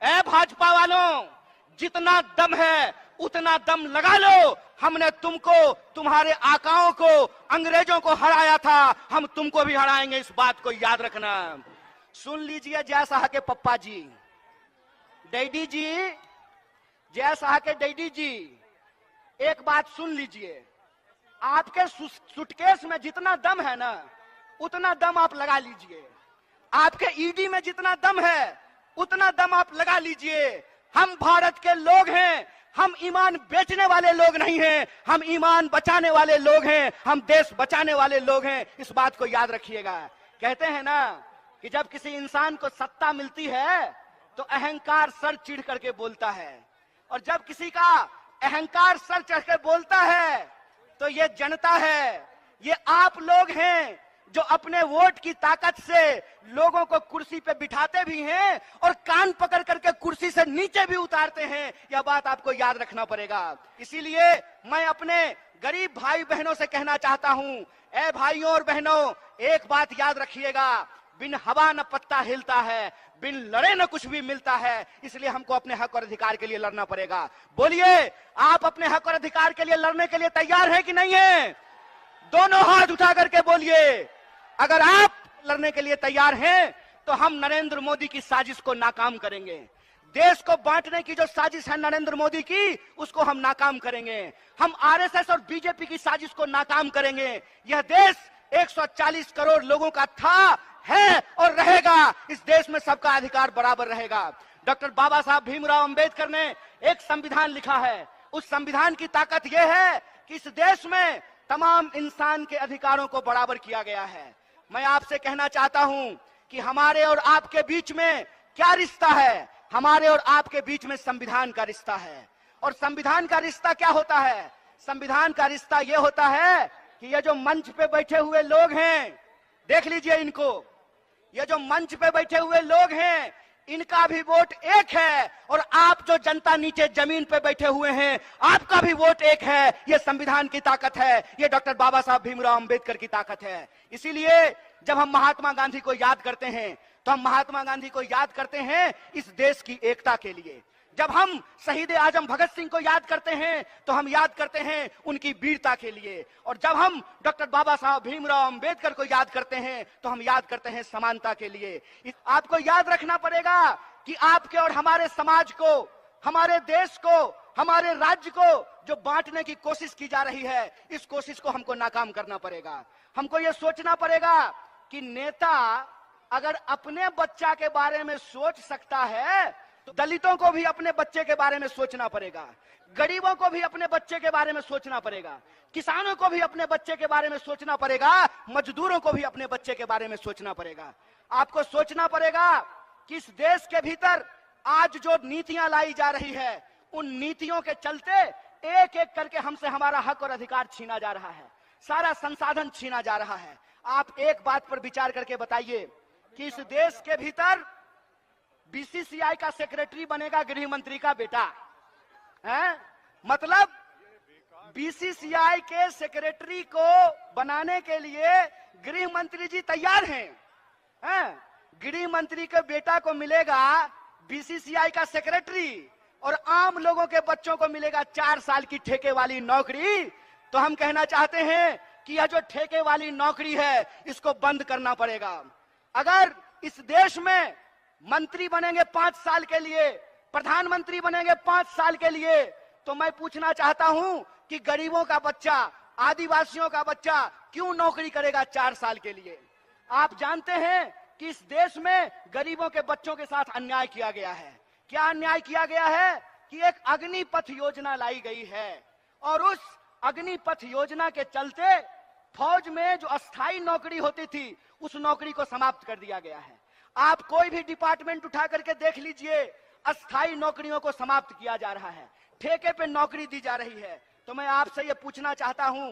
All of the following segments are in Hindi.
ए भाजपा वालों, जितना दम है उतना दम लगा लो। हमने तुमको, तुम्हारे आकाओं को, अंग्रेजों को हराया था, हम तुमको भी हराएंगे, इस बात को याद रखना। सुन लीजिए जय शाह के पप्पा जी, डैडी जी, जय शाह के डैडी जी, एक बात सुन लीजिए। आपके सूटकेस में जितना दम है ना, उतना दम आप लगा लीजिए। आपके ईडी में जितना दम है उतना दम आप लगा लीजिए। हम भारत के लोग हैं, हम ईमान बेचने वाले लोग नहीं हैं, हम ईमान बचाने वाले लोग हैं, हम देश बचाने वाले लोग हैं, इस बात को याद रखिएगा। कहते हैं ना कि जब किसी इंसान को सत्ता मिलती है तो अहंकार सर चिढ़ करके बोलता है, और जब किसी का अहंकार सर चढ़ कर बोलता है तो ये जनता है, ये आप लोग हैं जो अपने वोट की ताकत से लोगों को कुर्सी पे बिठाते भी हैं और कान पकड़ करके कुर्सी से नीचे भी उतारते हैं। यह बात आपको याद रखना पड़ेगा। इसीलिए मैं अपने गरीब भाई बहनों से कहना चाहता हूं, ए भाइयों और बहनों, एक बात याद रखिएगा, बिन हवा न पत्ता हिलता है, बिन लड़े न कुछ भी मिलता है। इसलिए हमको अपने हक और अधिकार के लिए लड़ना पड़ेगा। बोलिए, आप अपने हक और अधिकार के लिए लड़ने के लिए तैयार हैं कि नहीं है? दोनों हाथ उठा करके बोलिए। अगर आप लड़ने के लिए तैयार हैं तो हम नरेंद्र मोदी की साजिश को नाकाम करेंगे। देश को बांटने की जो साजिश है नरेंद्र मोदी की, उसको हम नाकाम करेंगे। हम आरएसएस और बीजेपी की साजिश को नाकाम करेंगे। यह देश 140 करोड़ लोगों का था, है और रहेगा। इस देश में सबका अधिकार बराबर रहेगा। डॉक्टर बाबा साहब भीमराव अंबेडकर ने एक संविधान लिखा है। उस संविधान की ताकत यह है कि इस देश में तमाम इंसान के अधिकारों को बराबर किया गया है। मैं आपसे कहना चाहता हूं कि हमारे और आपके बीच में क्या रिश्ता है? हमारे और आपके बीच में संविधान का रिश्ता है। और संविधान का रिश्ता क्या होता है? संविधान का रिश्ता यह होता है कि ये जो मंच पे बैठे हुए लोग हैं, देख लीजिए इनको, ये जो मंच पे बैठे हुए लोग हैं, इनका भी वोट एक है, और आप जो जनता नीचे जमीन पे बैठे हुए हैं, आपका भी वोट एक है। ये संविधान की ताकत है, ये डॉक्टर बाबा साहब भीमराव अंबेडकर की ताकत है। इसीलिए जब हम महात्मा गांधी को याद करते हैं तो हम महात्मा गांधी को याद करते हैं इस देश की एकता के लिए। जब हम शहीद आजम भगत सिंह को याद करते हैं तो हम याद करते हैं उनकी वीरता के लिए। और जब हम डॉक्टर बाबा साहब भीमराव अंबेडकर को याद करते हैं तो हम याद करते हैं समानता के लिए। आपको याद रखना पड़ेगा कि आपके और हमारे समाज को, हमारे देश को, हमारे राज्य को जो बांटने की कोशिश की जा रही है, इस कोशिश को हमको नाकाम करना पड़ेगा। हमको ये सोचना पड़ेगा कि नेता अगर अपने बच्चा के बारे में सोच सकता है तो दलितों को भी अपने बच्चे के बारे में सोचना पड़ेगा, गरीबों को भी अपने बच्चे के बारे में सोचना पड़ेगा, किसानों को भी अपने बच्चे के बारे में सोचना पड़ेगा, मजदूरों को भी अपने बच्चे के बारे में सोचना पड़ेगा। आपको सोचना पड़ेगा कि इस देश के भीतर आज जो नीतियां लाई जा रही है, उन नीतियों के चलते एक एक करके हमसे हमारा हक और अधिकार छीना जा रहा है, सारा संसाधन छीना जा रहा है। आप एक बात पर विचार करके बताइए कि इस देश के भीतर बीसीसीआई का सेक्रेटरी बनेगा गृह मंत्री का बेटा है। मतलब बीसीसीआई के सेक्रेटरी को बनाने के लिए गृह मंत्री जी तैयार हैं। गृह मंत्री के बेटा को मिलेगा बीसीसीआई का सेक्रेटरी और आम लोगों के बच्चों को मिलेगा 4 साल की ठेके वाली नौकरी। तो हम कहना चाहते हैं कि यह जो ठेके वाली नौकरी है, इसको बंद करना पड़ेगा। अगर इस देश में मंत्री बनेंगे 5 साल के लिए, प्रधानमंत्री बनेंगे 5 साल के लिए, तो मैं पूछना चाहता हूं कि गरीबों का बच्चा, आदिवासियों का बच्चा क्यों नौकरी करेगा 4 साल के लिए? आप जानते हैं कि इस देश में गरीबों के बच्चों के साथ अन्याय किया गया है। क्या अन्याय किया गया है कि एक अग्निपथ योजना लाई गई है और उस अग्निपथ योजना के चलते फौज में जो अस्थायी नौकरी होती थी, उस नौकरी को समाप्त कर दिया गया है। आप कोई भी डिपार्टमेंट उठा करके देख लीजिए, अस्थायी नौकरियों को समाप्त किया जा रहा है, ठेके पे नौकरी दी जा रही है। तो मैं आपसे ये पूछना चाहता हूं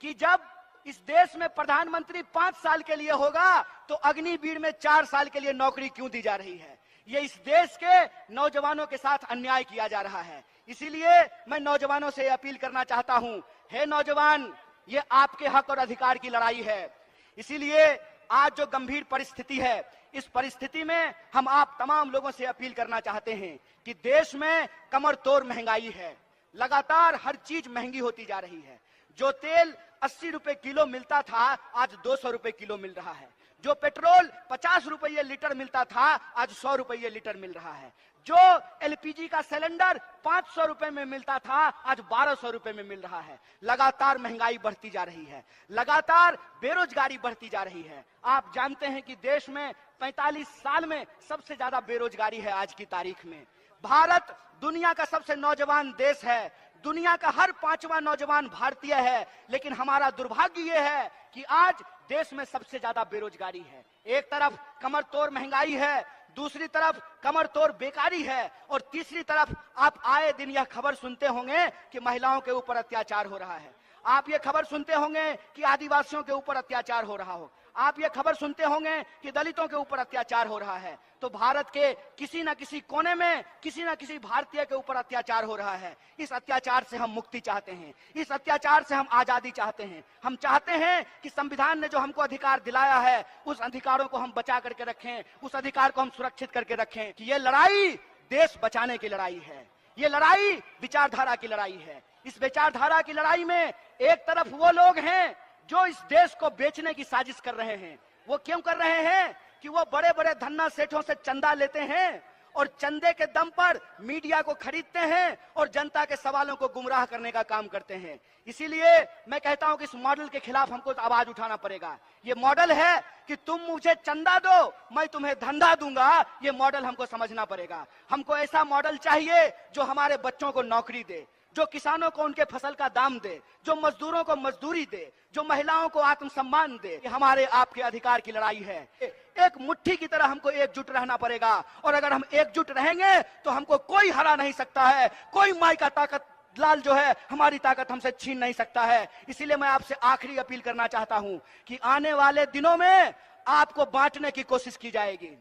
कि जब इस देश में प्रधानमंत्री 5 साल के लिए होगा तो अग्निवीर में 4 साल के लिए नौकरी क्यों दी जा रही है? ये इस देश के नौजवानों के साथ अन्याय किया जा रहा है। इसीलिए मैं नौजवानों से अपील करना चाहता हूं, हे नौजवान, ये आपके हक और अधिकार की लड़ाई है। इसीलिए आज जो गंभीर परिस्थिति है, इस परिस्थिति में हम आप तमाम लोगों से अपील करना चाहते हैं कि देश में कमर तोड़ महंगाई है। लगातार हर चीज महंगी होती जा रही है। जो तेल 80 रुपए किलो मिलता था, आज 200 रुपए किलो मिल रहा है। जो पेट्रोल 50 रुपये लीटर मिलता था, आज 100 रुपये लीटर मिल रहा है। जो एलपीजी का सिलेंडर 500 रुपए में मिलता था, आज 1200 रुपए में मिल रहा है। लगातार महंगाई बढ़ती जा रही है, लगातार बेरोजगारी बढ़ती जा रही है। आप जानते हैं कि देश में 45 साल में सबसे ज्यादा बेरोजगारी है आज की तारीख में। भारत दुनिया का सबसे नौजवान देश है, दुनिया का हर 5वां नौजवान भारतीय है, लेकिन हमारा दुर्भाग्य यह है कि आज देश में सबसे ज्यादा बेरोजगारी है। एक तरफ कमर तोड़ महंगाई है, दूसरी तरफ कमर तोड़ बेकारी है, और तीसरी तरफ आप आए दिन यह खबर सुनते होंगे कि महिलाओं के ऊपर अत्याचार हो रहा है। आप ये खबर सुनते होंगे कि आदिवासियों के ऊपर अत्याचार हो रहा हो। आप ये खबर सुनते होंगे कि दलितों के ऊपर अत्याचार हो रहा है। तो भारत के किसी न किसी कोने में किसी न किसी भारतीय के ऊपर अत्याचार हो रहा है। इस अत्याचार से हम मुक्ति चाहते हैं, इस अत्याचार से हम आजादी चाहते हैं। हम चाहते हैं कि संविधान ने जो हमको अधिकार दिलाया है, उस अधिकारों को हम बचा करके रखें, उस अधिकार को हम सुरक्षित करके रखें। कि ये लड़ाई देश बचाने की लड़ाई है, ये लड़ाई विचारधारा की लड़ाई है। इस विचारधारा की लड़ाई में एक तरफ वो लोग हैं जो इस देश को बेचने की साजिश कर रहे हैं। वो क्यों कर रहे हैं? कि वो बड़े बड़े धन्ना सेठों से चंदा लेते हैं और चंदे के दम पर मीडिया को खरीदते हैं और जनता के सवालों को गुमराह करने का काम करते हैं। इसीलिए मैं कहता हूं कि इस मॉडल के खिलाफ हमको आवाज उठाना पड़ेगा। ये मॉडल है कि तुम मुझे चंदा दो, मैं तुम्हें धंधा दूंगा। ये मॉडल हमको समझना पड़ेगा। हमको ऐसा मॉडल चाहिए जो हमारे बच्चों को नौकरी दे, जो किसानों को उनके फसल का दाम दे, जो मजदूरों को मजदूरी दे, जो महिलाओं को आत्मसम्मान दे। ये हमारे आपके अधिकार की लड़ाई है। एक मुट्ठी की तरह हमको एकजुट रहना पड़ेगा, और अगर हम एकजुट रहेंगे तो हमको कोई हरा नहीं सकता है। कोई माई का ताकत लाल जो है हमारी ताकत हमसे छीन नहीं सकता है। इसीलिए मैं आपसे आखिरी अपील करना चाहता हूं कि आने वाले दिनों में आपको बांटने की कोशिश की जाएगी,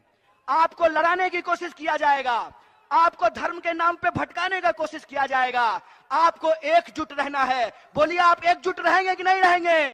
आपको लड़ाने की कोशिश किया जाएगा, आपको धर्म के नाम पे भटकाने का कोशिश किया जाएगा। आपको एकजुट रहना है। बोलिए, आप एकजुट रहेंगे कि नहीं रहेंगे?